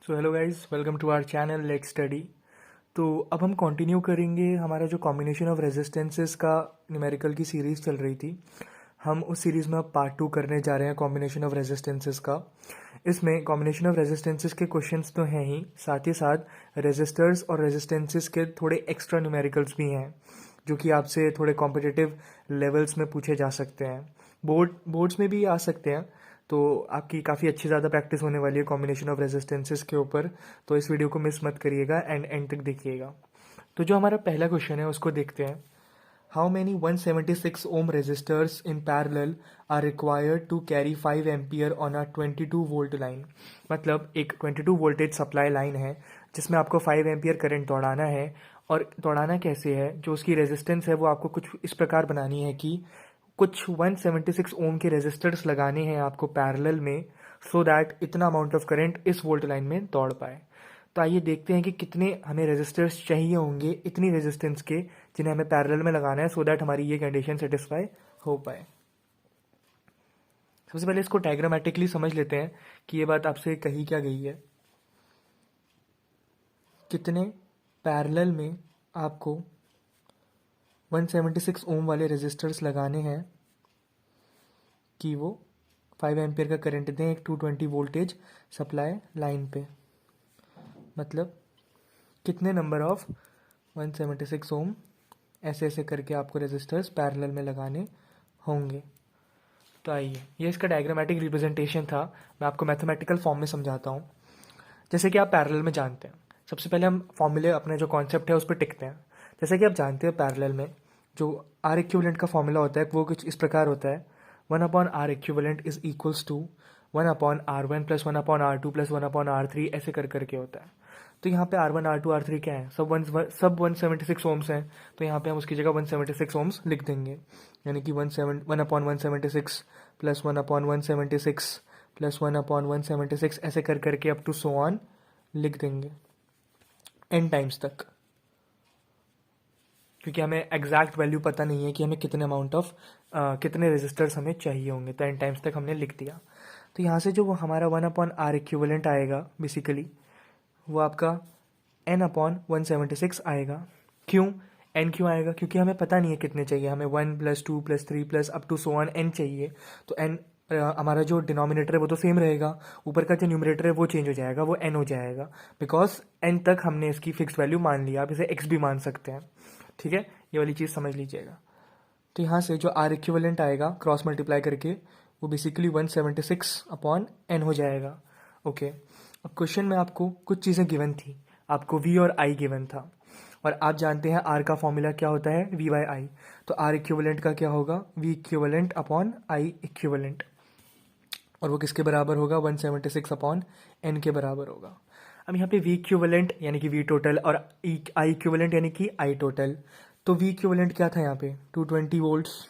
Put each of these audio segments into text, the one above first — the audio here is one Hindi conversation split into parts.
So hello guys, welcome to our channel let's study. तो अब हम कंटिन्यू करेंगे हमारा जो कॉम्बिनेशन ऑफ रेजिस्टेंसेस का न्यूमेरिकल की सीरीज़ चल रही थी। हम उस सीरीज़ में अब पार्ट 2 करने जा रहे हैं कॉम्बिनेशन ऑफ रेजिस्टेंसेस का। इसमें कॉम्बिनेशन ऑफ रेजिस्टेंसेस के क्वेश्चंस तो हैं ही, साथ ही साथ रेजिस्टर्स और रेजिस्टेंसेस के थोड़े एक्स्ट्रा न्यूमेरिकल्स भी हैं जो कि आपसे थोड़े कॉम्पिटिटिव लेवल्स में पूछे जा सकते हैं। बोर्ड्स में भी आ सकते हैं। तो आपकी काफ़ी अच्छी ज़्यादा प्रैक्टिस होने वाली है कॉम्बिनेशन ऑफ रेजिस्टेंसेस के ऊपर। तो इस वीडियो को मिस मत करिएगा एंड एंड तक देखिएगा। तो जो हमारा पहला क्वेश्चन है उसको देखते हैं। How many 176 ohm resistors in parallel are required to carry 5 ampere on a 22 volt line. मतलब एक 22 वोल्टेज सप्लाई लाइन है जिसमें आपको 5 एम्पियर करंट दौड़ाना है। और दौड़ाना कैसे है, जो उसकी रेजिस्टेंस है वो आपको कुछ इस प्रकार बनानी है कि कुछ 176 ओम के रेजिस्टर्स लगाने हैं आपको पैरेलल में, सो दैट इतना अमाउंट ऑफ करंट इस वोल्ट लाइन में दौड़ पाए। तो आइए देखते हैं कि कितने हमें रेजिस्टर्स चाहिए होंगे इतनी रेजिस्टेंस के जिन्हें हमें पैरेलल में लगाना है, सो दैट हमारी ये कंडीशन सेटिस्फाई हो पाए। सबसे पहले इसको डायग्रामेटिकली समझ लेते हैं कि ये बात आपसे कही क्या गई है। कितने पैरेलल में आपको 176 ओम वाले रेजिस्टर्स लगाने हैं कि वो 5 एम्पियर का करंट दें एक 220 वोल्टेज सप्लाई लाइन पे। मतलब कितने नंबर ऑफ 176 ओम ऐसे ऐसे करके आपको रेजिस्टर्स पैरेलल में लगाने होंगे। तो आइए, ये इसका डायग्रामेटिक रिप्रेजेंटेशन था। मैं आपको मैथमेटिकल फॉर्म में समझाता हूँ। जैसे कि आप पैरेलल में जानते हैं, सबसे पहले हम फॉर्मूले अपने जो कॉन्सेप्ट है उस पर टिकते हैं। जैसे कि आप जानते हैं पैरेलल में जो आर इक्विवेलेंट का फॉर्मूला होता है वो कुछ इस प्रकार होता है। 1/R equivalent is equals to 1/R1 plus 1/R2 plus 1/R3 ऐसे कर करके होता है। तो यहाँ पे R1 R2 R3 क्या है, सब 176 ओम्स हैं। तो यहाँ पे हम उसकी जगह 176 ओम्स लिख देंगे, यानी कि 1/176 प्लस 1/176 प्लस 1/176 ऐसे कर करके अप टू सो ऑन लिख देंगे n टाइम्स तक, क्योंकि हमें एग्जैक्ट वैल्यू पता नहीं है कि हमें कितने अमाउंट ऑफ कितने रेजिस्टर्स हमें चाहिए होंगे। तो n टाइम्स तक हमने लिख दिया। तो यहाँ से जो वो हमारा 1/R इक्विवेलेंट आएगा बेसिकली वो आपका n/176 आएगा। क्यों n क्यों आएगा? क्योंकि हमें पता नहीं है कितने चाहिए। हमें 1 plus 2 plus 3 plus up to so on n चाहिए। तो n हमारा जो डिनोमिनेटर है वो तो सेम रहेगा, ऊपर का जो न्यूमरेटर है वो चेंज हो जाएगा, वो n हो जाएगा। बिकॉज n तक हमने इसकी फिक्स वैल्यू मान लिया। आप इसे x भी मान सकते हैं, ठीक है। ये वाली चीज़ समझ लीजिएगा। तो यहाँ से जो R इक्विवेलेंट आएगा क्रॉस मल्टीप्लाई करके वो बेसिकली 176/n हो जाएगा। ओके, अब क्वेश्चन में आपको कुछ चीज़ें गिवन थी। आपको V और I गिवन था, और आप जानते हैं R का फॉर्मूला क्या होता है, V/I। तो R इक्विवेलेंट का क्या होगा, V equivalent upon I equivalent, और वो किसके बराबर होगा, 176/n के बराबर होगा। अब यहाँ पे V इक्विवेलेंट यानी कि V टोटल और I इक्विवेलेंट यानी कि I टोटल। तो V इक्विवेलेंट क्या था यहाँ पे 220 वोल्ट्स,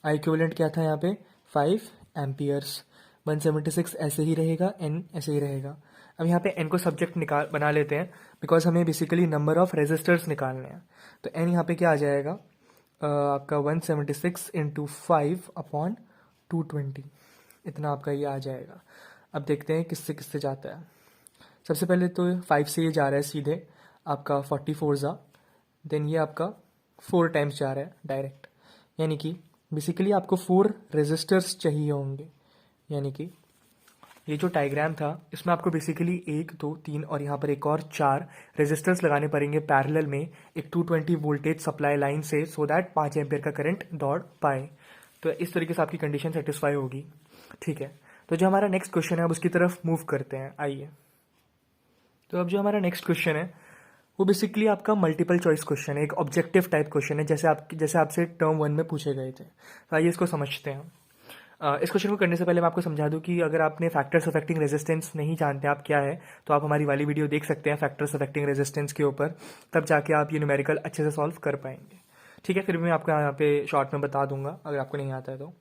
I इक्विवेलेंट क्या था यहाँ पे 5 एम्पियर्स। 176 ऐसे ही रहेगा, n ऐसे ही रहेगा। अब यहाँ पे n को सब्जेक्ट बना लेते हैं, बिकॉज हमें बेसिकली नंबर ऑफ रेजिस्टर्स निकालने हैं। तो n यहाँ पे क्या आ जाएगा आपका 176 इंटू 5/220, इतना आपका ये आ जाएगा। अब देखते हैं किससे किससे जाता है। सबसे पहले तो 5 से ये जा रहा है सीधे आपका 44 देन ये आपका 4 टाइम्स जा रहा है डायरेक्ट, यानी कि बेसिकली आपको 4 रेजिस्टर्स चाहिए होंगे। यानी कि ये जो डायग्राम था इसमें आपको बेसिकली 1 2 3 और यहाँ पर एक और 4 रेजिस्टर्स लगाने पड़ेंगे पैरेलल में एक 220 वोल्टेज सप्लाई लाइन से, सो दैट 5 एम्पियर का करंट दौड़ पाए। तो इस तरीके से आपकी कंडीशन सेटिस्फाई होगी, ठीक है। तो जो हमारा नेक्स्ट क्वेश्चन है अब उसकी तरफ मूव करते हैं, आइए। तो अब जो हमारा नेक्स्ट क्वेश्चन है वो बेसिकली आपका मल्टीपल चॉइस क्वेश्चन है, एक ऑब्जेक्टिव टाइप क्वेश्चन है, जैसे आपसे टर्म 1 में पूछे गए थे। तो आइए इसको समझते हैं। इस क्वेश्चन को करने से पहले मैं आपको समझा दूं कि अगर आपने फैक्टर्स अफेक्टिंग रेजिस्टेंस नहीं जानते आप क्या है, तो आप हमारी वाली वीडियो देख सकते हैं फैक्टर्स अफेक्टिंग रेजिस्टेंस के ऊपर, तब जाके आप ये न्यूमेरिकल अच्छे से सॉल्व कर पाएंगे, ठीक है। फिर भी मैं आपको यहाँ पे शॉर्ट में बता दूंगा अगर आपको नहीं आता है तो।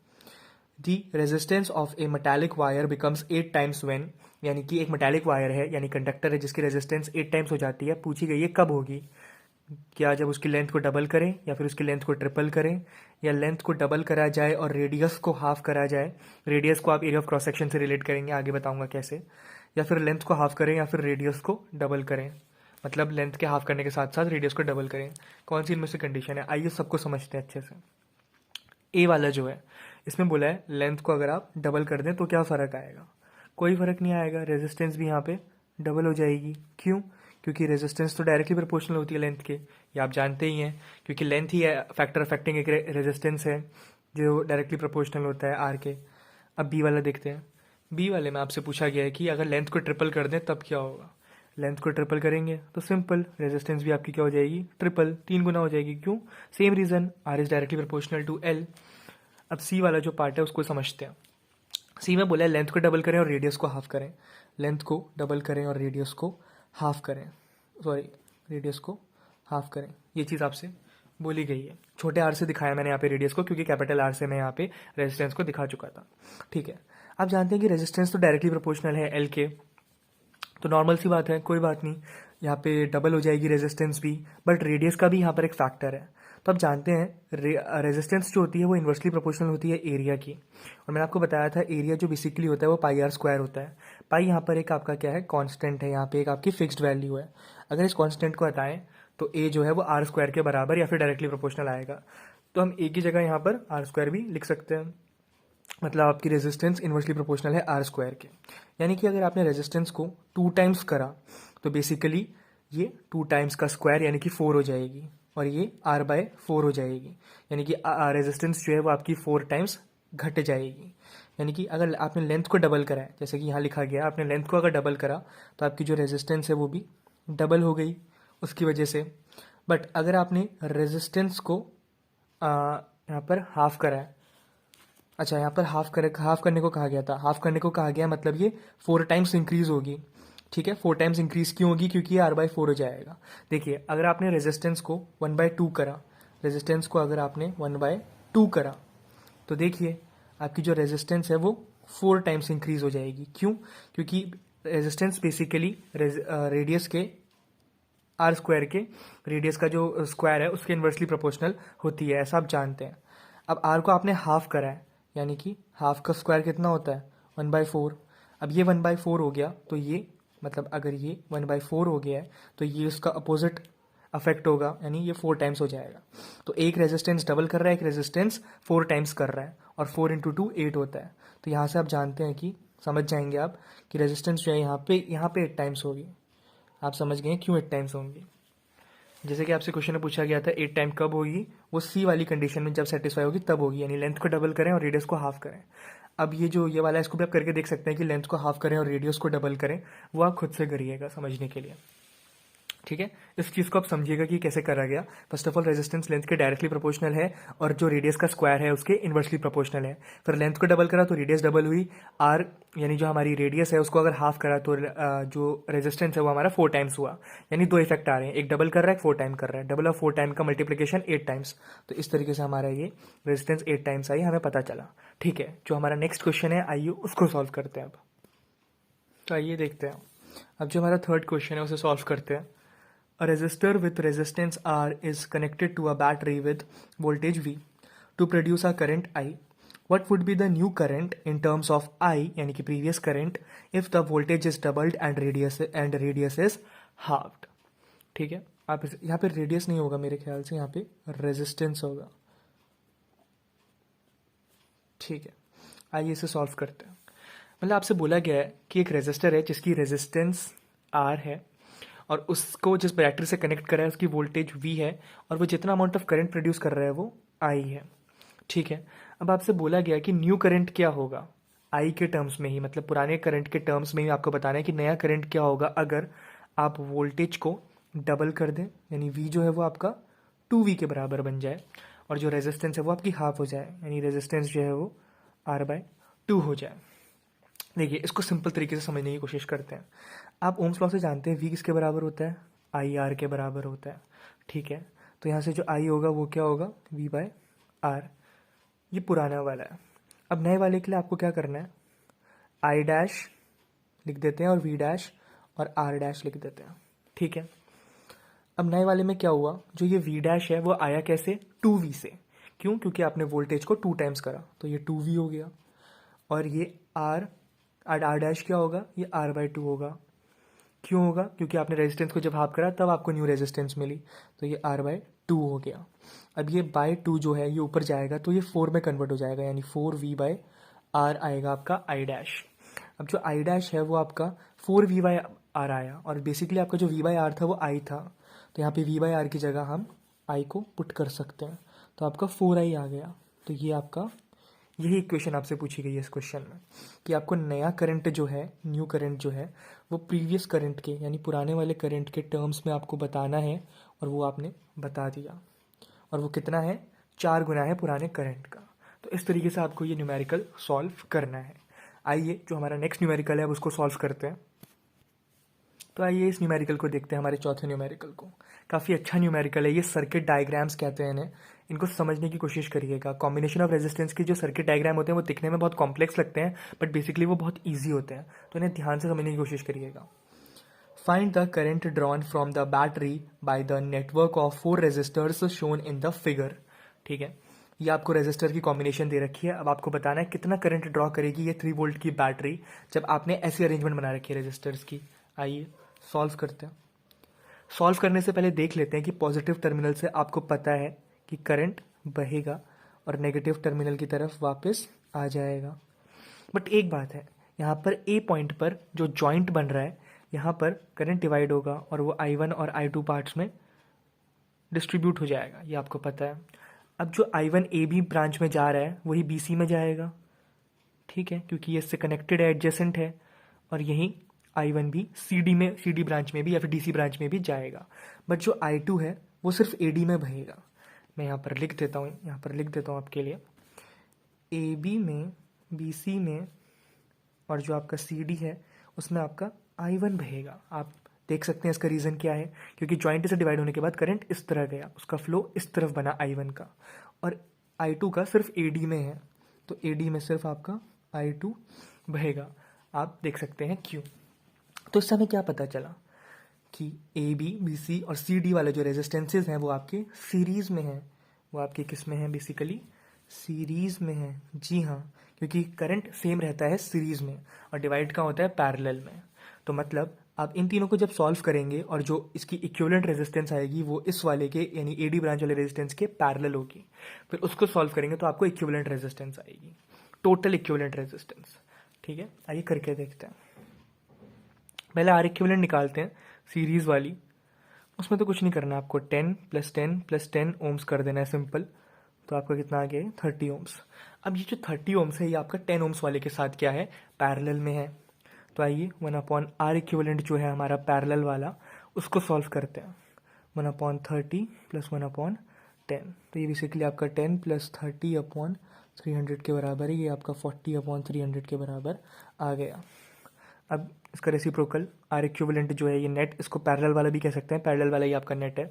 दी resistance of A metallic wire becomes 8 times when, यानी कि एक मेटालिक वायर है यानी कंडक्टर है जिसकी रेजिस्टेंस 8 टाइम्स हो जाती है। पूछी गई है कब होगी, क्या जब उसकी लेंथ को डबल करें या फिर उसकी लेंथ को ट्रिपल करें, या लेंथ को डबल करा जाए और रेडियस को हाफ करा जाए। रेडियस को आप एरिया ऑफ क्रॉस सेक्शन से रिलेट करेंगे, आगे बताऊंगा कैसे। या फिर लेंथ को हाफ करें या फिर रेडियस को डबल करें, मतलब लेंथ के हाफ करने के साथ साथ रेडियस को डबल करें, कौन सी इनमें से कंडीशन है? आइए सबको समझते हैं अच्छे से। ए वाला जो है इसमें बोला है लेंथ को अगर आप डबल कर दें तो क्या फ़र्क आएगा? कोई फ़र्क नहीं आएगा, रेजिस्टेंस भी यहाँ पे डबल हो जाएगी। क्यों? क्योंकि रेजिस्टेंस तो डायरेक्टली प्रोपोर्शनल होती है लेंथ के, ये आप जानते ही हैं, क्योंकि लेंथ ही है फैक्टर अफेक्टिंग एक रेजिस्टेंस है जो डायरेक्टली प्रोपोर्शनल होता है आर के। अब बी वाला देखते हैं। बी वाले में आपसे पूछा गया है कि अगर लेंथ को ट्रिपल कर दें तब क्या होगा? लेंथ को ट्रिपल करेंगे तो सिंपल, रेजिस्टेंस भी आपकी क्या हो जाएगी? ट्रिपल, 3 गुना हो जाएगी। क्यों? Same reason, R is directly proportional to L. अब सी वाला जो पार्ट है उसको समझते हैं। सी में बोला है लेंथ को डबल करें और रेडियस को हाफ करें। लेंथ को डबल करें और रेडियस को हाफ करें, सॉरी रेडियस को हाफ करें, ये चीज़ आपसे बोली गई है। छोटे आर से दिखाया मैंने यहाँ पे रेडियस को, क्योंकि कैपिटल आर से मैं यहाँ पे रेजिस्टेंस को दिखा चुका था। ठीक है, आप जानते हैं कि रेजिस्टेंस तो डायरेक्टली प्रोपोर्शनल है एल के, तो नॉर्मल सी बात है, कोई बात नहीं, यहाँ पे डबल हो जाएगी रेजिस्टेंस भी, बट रेडियस का भी यहाँ पर एक फैक्टर है। तो आप जानते हैं रेजिस्टेंस जो होती है वो इन्वर्सली प्रोपोर्शनल होती है एरिया की, और मैंने आपको बताया था एरिया जो बेसिकली होता है वो पाई आर स्क्वायर होता है। पाई यहाँ पर एक आपका क्या है? कांस्टेंट है, यहाँ पे एक आपकी फिक्स्ड वैल्यू है। अगर इस कांस्टेंट को हटाएं तो ए जो है वो आर स्क्वायर के बराबर या फिर डायरेक्टली प्रोपोर्शनल आएगा। तो हम ए की जगह यहाँ पर आर स्क्वायर भी लिख सकते हैं, मतलब आपकी रेजिस्टेंस इन्वर्सली प्रोपोर्शनल है आर स्क्वायर के। यानी कि अगर आपने रेजिस्टेंस को 2 टाइम्स करा तो बेसिकली ये 2 टाइम्स का स्क्वायर यानी कि 4 हो जाएगी, और ये r/4 हो जाएगी, यानी कि रेजिस्टेंस जो है वो आपकी 4 टाइम्स घट जाएगी। यानी कि अगर आपने लेंथ को डबल करा है, जैसे कि यहाँ लिखा गया है, आपने लेंथ को अगर डबल करा तो आपकी जो रेजिस्टेंस है वो भी डबल हो गई उसकी वजह से। बट अगर आपने रेजिस्टेंस को यहाँ पर हाफ करा है, अच्छा यहाँ पर हाफ करने को कहा गया था, हाफ करने को कहा गया मतलब ये 4 टाइम्स इंक्रीज होगी। ठीक है, 4 टाइम्स इंक्रीज क्यों होगी? क्योंकि ये r/4 हो जाएगा। देखिए अगर आपने रेजिस्टेंस को 1/2 करा, रेजिस्टेंस को अगर आपने 1/2 करा तो देखिए आपकी जो रेजिस्टेंस है वो 4 टाइम्स इंक्रीज हो जाएगी। क्यों? क्योंकि रेजिस्टेंस बेसिकली रेडियस के आर स्क्वायर के, रेडियस का जो स्क्वायर है उसके इन्वर्सली प्रोपोर्शनल होती है, ऐसा आप जानते हैं। अब आर को आपने हाफ करा है, यानी कि हाफ का स्क्वायर कितना होता है? 1/4। अब ये 1/4 हो गया तो ये मतलब अगर ये 1/4 हो गया है तो ये उसका अपोजिट अफेक्ट होगा, यानी ये 4 टाइम्स हो जाएगा। तो एक रेजिस्टेंस डबल कर रहा है, एक रेजिस्टेंस 4 टाइम्स कर रहा है, और 4 × 2 8 होता है। तो यहाँ से आप जानते हैं कि समझ जाएंगे आप कि रेजिस्टेंस जो है यहाँ पे 8 टाइम्स होगी। आप समझ गए क्यों 8 टाइम्स होंगी? जैसे कि आपसे क्वेश्चन में पूछा गया था 8 टाइम कब होगी, वो सी वाली कंडीशन में जब सेटिस्फाई होगी तब होगी, यानी लेंथ को डबल करें और रेडियस को हाफ करें। अब ये वाला इसको भी आप करके देख सकते हैं कि लेंथ को हाफ करें और रेडियस को डबल करें, वो आप खुद से करिएगा समझने के लिए। ठीक है, इस चीज़ को आप समझिएगा कि कैसे करा गया। First of all resistance length के डायरेक्टली प्रोपोर्शनल है, और जो रेडियस का स्क्वायर है उसके इन्वर्सली प्रोपोर्शनल है। फिर लेंथ को डबल करा तो रेडियस डबल हुई, आर यानी जो हमारी रेडियस है उसको अगर हाफ करा तो जो रेजिस्टेंस है वो हमारा 4 टाइम्स हुआ। यानी 2 इफेक्ट आ रहे हैं, एक डबल कर रहा है, 4 टाइम कर रहा है, डबल और 4 टाइम का मल्टीप्लीकेशन 8 टाइम्स। तो इस तरीके से हमारा ये रेजिस्टेंस 8 टाइम्स आई, हमें पता चला। ठीक है, जो हमारा नेक्स्ट क्वेश्चन है आइए उसको सॉल्व करते हैं अब। तो आइए देखते हैं अब जो हमारा थर्ड क्वेश्चन है उसे सॉल्व करते हैं। A resistor with resistance R is connected to a battery with voltage V to produce a current I. What would be the new current in terms of I यानी कि previous current if the voltage is doubled and radius is halved? ठीक है, आप यहाँ पे रेडियस नहीं होगा मेरे ख्याल से, यहाँ पे रेजिस्टेंस होगा। ठीक है, आइए इसे सॉल्व करते हैं। मतलब आपसे बोला गया है कि एक रेजिस्टर है जिसकी रेजिस्टेंस R है, और उसको जिस बैटरी से कनेक्ट करा है उसकी वोल्टेज V है, और वो जितना अमाउंट ऑफ करंट प्रोड्यूस कर रहा है वो I है। ठीक है, अब आपसे बोला गया कि न्यू करंट क्या होगा I के टर्म्स में ही, मतलब पुराने करंट के टर्म्स में ही आपको बताना है कि नया करंट क्या होगा अगर आप वोल्टेज को डबल कर दें, यानी V जो है वो आपका 2V के बराबर बन जाए, और जो रेजिस्टेंस है वो आपकी हाफ हो जाए, यानी रेजिस्टेंस जो है वो R/2 हो जाए। देखिए इसको सिंपल तरीके से समझने की कोशिश करते हैं। आप ओम्स लॉ से जानते हैं V किसके बराबर होता है? IR के बराबर होता है। ठीक है, तो यहाँ से जो I होगा वो क्या होगा? V/R। ये पुराना वाला है। अब नए वाले के लिए आपको क्या करना है? I' लिख देते हैं और V' और R' लिख देते हैं। ठीक है, अब नए वाले में क्या हुआ? जो ये V' है वो आया कैसे? 2V से। क्यों? क्योंकि आपने वोल्टेज को 2 टाइम्स करा तो ये 2V हो गया, और ये R आर डैश क्या होगा, ये R/2 होगा। क्यों होगा, क्योंकि आपने रेजिस्टेंस को जब हाफ करा तब आपको न्यू रेजिस्टेंस मिली, तो ये R/2 हो गया। अब ये बाय 2 जो है ये ऊपर जाएगा तो ये 4 में कन्वर्ट हो जाएगा, यानी 4V/R आएगा आपका आई डैश। अब जो आई डैश है वो आपका 4V/R आया, और बेसिकली आपका जो V/R था वो I था, तो यहाँ पे V/R की जगह हम I को पुट कर सकते हैं, तो आपका 4I आ गया। तो ये आपका, यही इक्वेशन आपसे पूछी गई है इस क्वेश्चन में, कि आपको नया करंट जो है, न्यू करंट जो है, वो प्रीवियस करंट के यानी पुराने वाले करंट के टर्म्स में आपको बताना है, और वो आपने बता दिया। और वो कितना है, 4 गुना है पुराने करंट का। तो इस तरीके से आपको ये न्यूमेरिकल सॉल्व करना है। आइए जो हमारा नेक्स्ट न्यूमेरिकल है अब उसको सॉल्व करते हैं। तो आइए इस न्यूमेरिकल को देखते हैं, हमारे चौथे न्यूमेरिकल को। काफ़ी अच्छा न्यूमेरिकल है ये, सर्किट डायग्राम्स कहते हैं इन्हें। इनको समझने की कोशिश करिएगा। कॉम्बिनेशन ऑफ रेजिस्टेंस के जो सर्किट डायग्राम होते हैं वो दिखने में बहुत कॉम्प्लेक्स लगते हैं, बट बेसिकली वो बहुत ईजी होते हैं, तो इन्हें ध्यान से समझने की कोशिश करिएगा। Find the current drawn from the battery by the network of 4 resistors shown in the figure. ठीक है, ये आपको रेजिस्टर की कॉम्बिनेशन दे रखी है। अब आपको बताना है कितना करंट ड्रॉ करेगी ये 3 वोल्ट की बैटरी जब आपने ऐसी अरेंजमेंट बना रखी है रेजिस्टर्स की। आइए सॉल्व करते हैं। सॉल्व करने से पहले देख लेते हैं कि पॉजिटिव टर्मिनल से आपको पता है कि करंट बहेगा और नेगेटिव टर्मिनल की तरफ वापस आ जाएगा। बट एक बात है, यहाँ पर ए पॉइंट पर जो जॉइंट बन रहा है, यहाँ पर करंट डिवाइड होगा और वो I1 और I2 पार्ट्स में डिस्ट्रीब्यूट हो जाएगा, ये आपको पता है। अब जो I1 ए बी ब्रांच में जा रहा है वही BC में जाएगा, ठीक है, क्योंकि ये इससे कनेक्टेड है, एडजेसेंट है। और यही I1 भी CD ब्रांच में भी या फिर DC ब्रांच में भी जाएगा। बट जो I2 है वो सिर्फ AD में बहेगा। मैं यहाँ पर लिख देता हूँ आपके लिए, AB में, BC में, और जो आपका CD है उसमें आपका I1 बहेगा। आप देख सकते हैं इसका रीज़न क्या है, क्योंकि जॉइंट से डिवाइड होने के बाद करंट इस तरह गया, उसका फ्लो इस तरफ बना I1 का, और I2 का सिर्फ AD में है, तो AD में सिर्फ आपका I2 बहेगा। आप देख सकते हैं क्यों। तो इस समय क्या पता चला कि AB, BC और CD वाले जो रेजिस्टेंसेज हैं वो आपके सीरीज़ में हैं। वो आपके किस में हैं, बेसिकली सीरीज़ में है। जी हाँ, क्योंकि करंट सेम रहता है सीरीज़ में और डिवाइड का होता है पैरेलल में। तो मतलब आप इन तीनों को जब सॉल्व करेंगे और जो इसकी इक्विवेलेंट रेजिस्टेंस आएगी वो इस वाले के यानी AD ब्रांच वाले रेजिस्टेंस के पैरेलल होगी। फिर उसको सॉल्व करेंगे तो आपको इक्विवेलेंट रेजिस्टेंस आएगी, टोटल इक्विवेलेंट रेजिस्टेंस। ठीक है, आइए करके देखते हैं। पहले आर इक्विवेलेंट निकालते हैं, सीरीज़ वाली। उसमें तो कुछ नहीं करना, आपको 10 + 10 + 10 ओम्स कर देना है, सिंपल। तो आपका कितना आ गया, 30 ओम्स। अब ये जो 30 ओम्स है ये आपका 10 ओम्स वाले के साथ क्या है, पैरेलल में है। तो आइए 1/R इक्विवेलेंट जो है हमारा पैरेलल वाला, उसको सॉल्व करते हैं। 1/30 + 1/10, तो ये बेसिकली आपका 10 + 30/300 के बराबर है। ये आपका 40/300 के बराबर आ गया। अब इसका रेसिप्रोकल आर इक्विवेलेंट जो है ये नेट, इसको पैरेलल वाला भी कह सकते हैं, पैरेलल वाला ही आपका नेट है।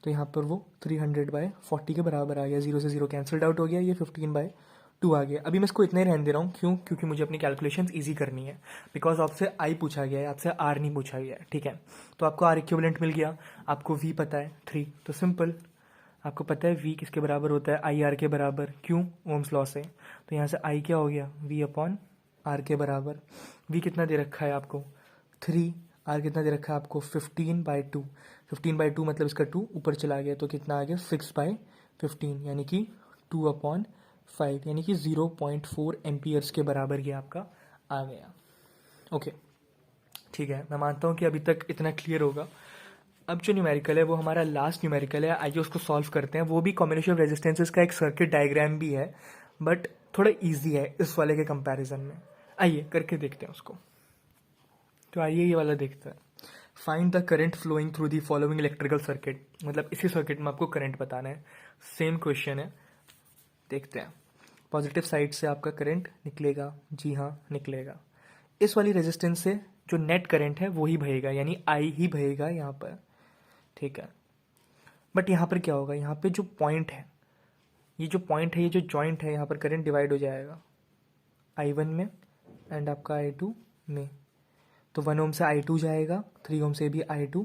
तो यहाँ पर वो 300/40 के बराबर आ गया, 0 से 0 कैंसल्ड आउट हो गया, ये 15/2 आ गया। अभी मैं इसको इतना ही रहने दे रहा हूँ, क्यों, क्योंकि मुझे अपनी कैलकुलेशंस इजी करनी है, बिकॉज आपसे आई पूछा गया है, आपसे आर नहीं पूछा गया है। ठीक है, तो आपको आर इक्विवेलेंट मिल गया, आपको वी पता है 3, तो सिंपल आपको पता है वी किसके बराबर होता है, आई आर के बराबर। क्यों, ओम्स लॉ से। तो यहाँ से आई क्या हो गया, V/R के बराबर। वी कितना दे रखा है आपको, 3। आर कितना दे रखा है आपको, 15/2। 15/2 मतलब इसका 2 ऊपर चला गया, तो कितना आ गया, 6/15, यानी कि 2/5, यानी कि 0.4 एम्पियर्स के बराबर ये आपका आ गया। ओके, ठीक है, मैं मानता हूँ कि अभी तक इतना क्लियर होगा। अब जो न्यूमेरिकल है वो हमारा लास्ट न्यूमेरिकल है, आइए उसको सॉल्व करते हैं। वो भी कॉम्बिनेशन ऑफ रेजिस्टेंसेस का एक सर्किट डायग्राम भी है, बट थोड़ा इजी है इस वाले के कंपैरिजन में। आइए करके देखते हैं उसको। तो आइए ये वाला देखते हैं। Find the current flowing through the following electrical circuit, मतलब इसी सर्किट में आपको करंट बताना है। सेम क्वेश्चन है, देखते हैं। पॉजिटिव साइड से आपका करंट निकलेगा, जी हाँ निकलेगा। इस वाली रेजिस्टेंस से जो नेट करंट है वो ही बहेगा, यानी आई ही बहेगा यहाँ पर। ठीक है, बट यहाँ पर क्या होगा, यहाँ पे जो पॉइंट है, ये जो पॉइंट है, ये जो जॉइंट है, यहाँ पर करंट डिवाइड हो जाएगा I1 में एंड आपका I2 में। तो 1 ओम से I2 जाएगा, 3 ओम से भी I2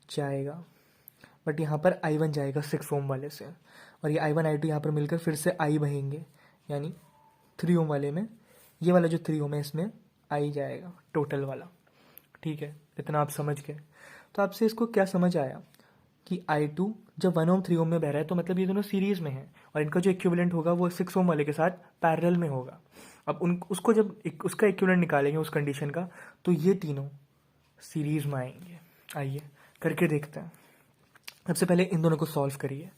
जाएगा, बट यहाँ पर I1 जाएगा 6 ओम वाले से, और ये I1 I2 यहाँ पर मिलकर फिर से I बहेंगे, यानी 3 ओम वाले में, ये वाला जो 3 ओम है इसमें आ ही जाएगा टोटल वाला। ठीक है, इतना आप समझ गए। तो आपसे इसको क्या समझ आया कि I2 जब 1 ओम 3 ओम में बह रहा है तो मतलब ये दोनों सीरीज में है और इनका जो इक्विवेलेंट होगा वो 6 ओम वाले के साथ पैरेलल में होगा। अब उसको जब उसका इक्विवेलेंट निकालेंगे उस कंडीशन का, तो ये तीनों सीरीज में आएंगे। आइए करके देखते हैं। सबसे पहले इन दोनों को सॉल्व करिए।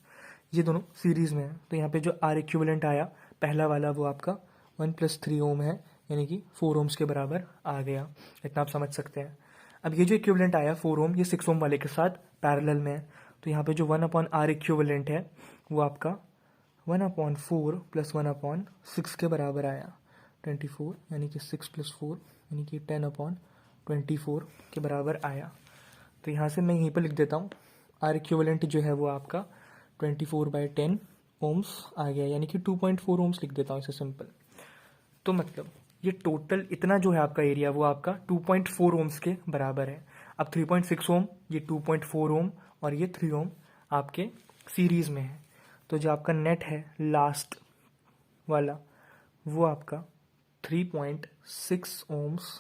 ये दोनों सीरीज में है तो यहाँ पे जो आर इक्विवेलेंट आया पहला वाला वो आपका 1 + 3 ओम है, यानी कि 4 ओम्स के बराबर आ गया। इतना आप समझ सकते हैं। अब ये जो इक्विवेलेंट आया 4 ओम, ये 6 ओम वाले के साथ पैरेलल में है, तो यहाँ पे जो 1/r इक्विवेलेंट है वो आपका 1/4 + 1/6 के बराबर आया, 24, यानी कि 6 + 4 यानी कि 10/24 के बराबर आया। तो यहाँ से मैं यहीं पर लिख देता हूँ, आर इक्विवेलेंट जो है वो आपका 24/10 ओम्स आ गया, यानी कि 2.4 ओम्स लिख देता हूँ इसे सिंपल। तो मतलब ये टोटल इतना जो है आपका एरिया वो आपका 2.4 ओम्स के बराबर है। अब 3.6 ओम, ये 2.4 ओम और ये 3 ओम आपके सीरीज में है। तो जो आपका नेट है लास्ट वाला वो आपका 3.6 ओम्स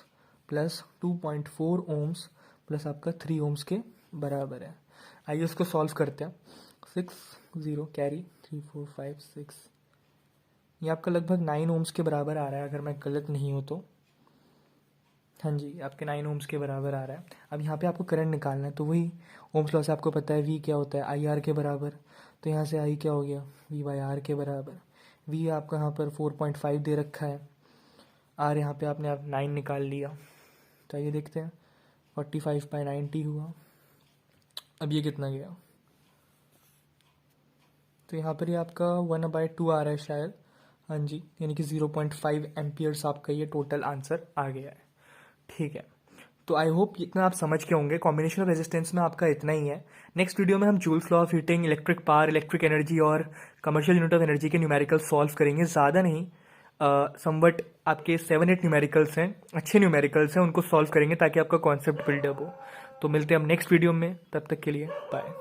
प्लस 2.4 ओम्स प्लस आपका 3 ओम्स के बराबर है। आइए उसको सॉल्व करते हैं। 6 0 कैरी 3 4 5 6, ये आपका लगभग 9 ओम्स के बराबर आ रहा है अगर मैं गलत नहीं हूँ तो। हाँ जी, आपके 9 ओम्स के बराबर आ रहा है। अब यहाँ पे आपको करंट निकालना है, तो वही ओम्स लॉ से आपको पता है वी क्या होता है, आई आर के बराबर। तो यहाँ से आई क्या हो गया, V/R के बराबर। वी आपका यहाँ पर 4.5 दे रखा है, आर यहाँ पे आपने आप 9 निकाल लिया। तो आइए देखते हैं, 45/90 हुआ। अब ये कितना गया, तो यहाँ पर ये आपका 1/2 आ रहा है शायद। हाँ जी, यानी कि 0.5 एम्पियर्स आपका ये टोटल आंसर आ गया है। ठीक है, तो आई होप इतना आप समझ के होंगे। कॉम्बिनेशन ऑफ रेजिस्टेंस में आपका इतना ही है। नेक्स्ट वीडियो में हम joules law of heating, electric power, electric energy और कमर्शियल यूनिट ऑफ एनर्जी के न्यूमेरिकल सॉल्व करेंगे। ज़्यादा नहीं, समवट आपके 7-8 न्यूमेरिकल्स हैं, अच्छे न्यूमेरिकल्स हैं, उनको सॉल्व करेंगे ताकि आपका कॉन्सेप्ट बिल्डअप हो। तो मिलते हैं हम नेक्स्ट वीडियो में, तब तक के लिए बाय।